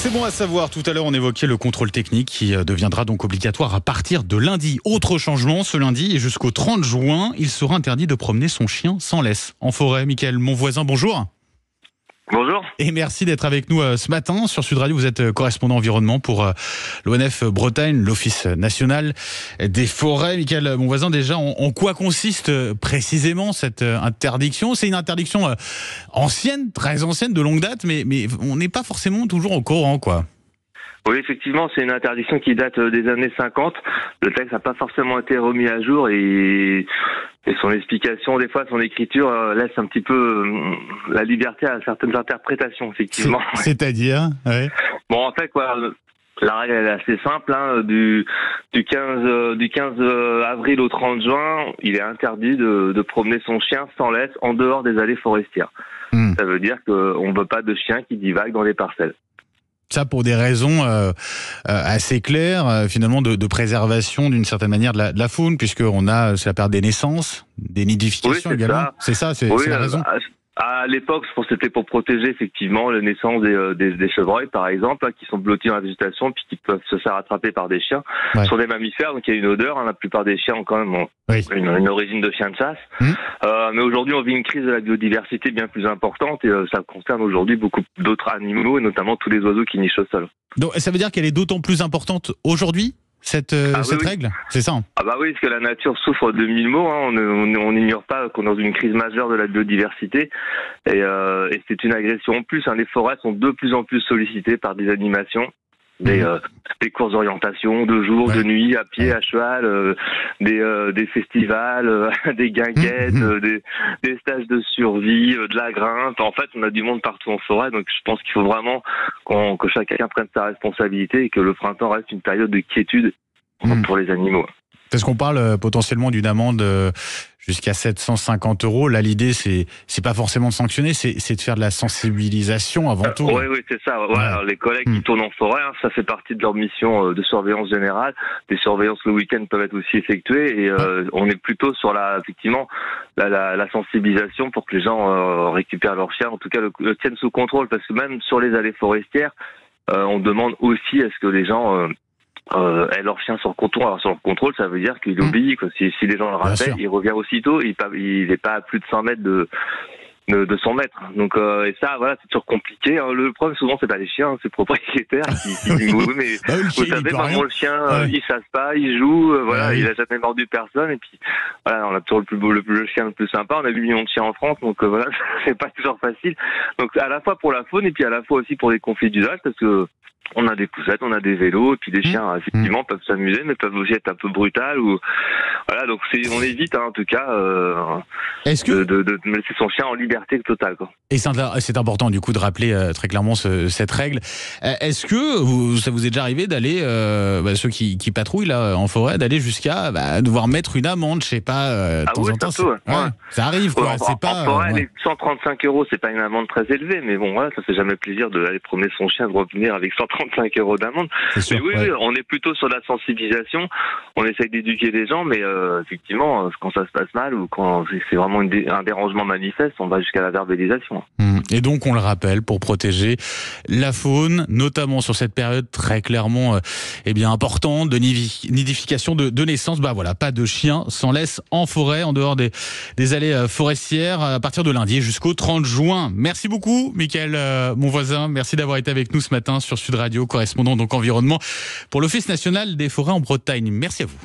C'est bon à savoir, tout à l'heure on évoquait le contrôle technique qui deviendra donc obligatoire à partir de lundi. Autre changement, ce lundi et jusqu'au 30 juin, il sera interdit de promener son chien sans laisse en forêt. Mickaël, mon voisin, bonjour. Bonjour. Et merci d'être avec nous ce matin. Sur Sud Radio, vous êtes correspondant environnement pour l'ONF Bretagne, l'Office national des forêts. Mickaël, mon voisin, déjà, en quoi consiste précisément cette interdiction ? C'est une interdiction ancienne, très ancienne, de longue date, mais on n'est pas forcément toujours au courant, quoi. Oui, effectivement, c'est une interdiction qui date des années 50. Le texte n'a pas forcément été remis à jour et son explication, des fois, son écriture laisse un petit peu la liberté à certaines interprétations, effectivement. C'est-à-dire ouais. Bon, en fait, quoi, la règle elle est assez simple. Du 15 avril au 30 juin, il est interdit de promener son chien sans laisse en dehors des allées forestières. Ça veut dire qu'on ne veut pas de chiens qui divaguent dans les parcelles. Ça pour des raisons assez claires, finalement, de préservation d'une certaine manière de la faune, puisqu'on a, c'est la période des naissances, des nidifications également. C'est ça, c'est la raison. À l'époque, c'était pour protéger effectivement la naissance des chevreuils, par exemple, qui sont blottis dans la végétation, puis qui peuvent se faire attraper par des chiens. Ce sont des mammifères, donc il y a une odeur. La plupart des chiens ont quand même une origine de chien de chasse. Mais aujourd'hui, on vit une crise de la biodiversité bien plus importante, et ça concerne aujourd'hui beaucoup d'autres animaux, et notamment tous les oiseaux qui nichent au sol. Donc, ça veut dire qu'elle est d'autant plus importante aujourd'hui, cette règle, c'est ça? Ah bah oui, parce que la nature souffre de mille maux. On n'ignore pas qu'on est dans une crise majeure de la biodiversité, et c'est une agression en plus. Les forêts sont de plus en plus sollicitées par des animations, des courses d'orientation, de jour, de nuit, à pied, à cheval, des festivals, des guinguettes, des stages de survie, de la grimpe. En fait, on a du monde partout en forêt, donc je pense qu'il faut vraiment que chacun prenne sa responsabilité et que le printemps reste une période de quiétude pour les animaux. Parce qu'on parle potentiellement d'une amende jusqu'à 750 €. Là, l'idée, c'est pas forcément de sanctionner, c'est de faire de la sensibilisation avant tout. Oui, c'est ça. Voilà, les collègues qui tournent en forêt, ça fait partie de leur mission de surveillance générale. Des surveillances le week-end peuvent être aussi effectuées, et on est plutôt sur la sensibilisation pour que les gens récupèrent leurs chiens, en tout cas le tiennent sous contrôle, parce que même sur les allées forestières, on demande aussi à ce que les gens aient leur chien sur le contrôle. Alors sur le contrôle, ça veut dire qu'il obéit. Si les gens le rappellent, il revient aussitôt. Il n'est pas à plus de 100 mètres de 100 mètres. Donc et ça, voilà, c'est toujours compliqué. Le problème souvent, c'est pas les chiens, c'est le propriétaire qui dit oui, mais vous savez, le chien, il chasse pas, il joue, il a jamais mordu personne. Et puis voilà, on a toujours le chien le plus sympa. On a 8 millions de chiens en France, donc voilà, c'est pas toujours facile. Donc à la fois pour la faune et puis à la fois aussi pour les conflits d'usage, parce que on a des poussettes, on a des vélos, et puis les chiens, effectivement, peuvent s'amuser, mais peuvent aussi être un peu brutales. Voilà, donc on évite, en tout cas, de laisser son chien en liberté totale, quoi. Et c'est important, du coup, de rappeler très clairement cette règle. Est-ce que ça vous est déjà arrivé d'aller, ceux qui patrouillent là en forêt, d'aller jusqu'à devoir mettre une amende, je sais pas, de temps en temps, ça arrive, quoi. En forêt, les 135 €, c'est pas une amende très élevée, mais bon, voilà, ça fait jamais plaisir d'aller promener son chien, de revenir avec 135 € d'amende. Sûr, mais oui, on est plutôt sur la sensibilisation. On essaye d'éduquer les gens, mais effectivement, quand ça se passe mal ou quand c'est vraiment un dérangement manifeste, on va jusqu'à la verbalisation. Et donc, on le rappelle, pour protéger la faune, notamment sur cette période très clairement importante de nidification de naissance, pas de chiens sans laisse en forêt, en dehors des allées forestières, à partir de lundi jusqu'au 30 juin. Merci beaucoup, Mickaël, mon voisin. Merci d'avoir été avec nous ce matin sur Sud Radio, correspondant donc environnement pour l'Office national des forêts en Bretagne. Merci à vous.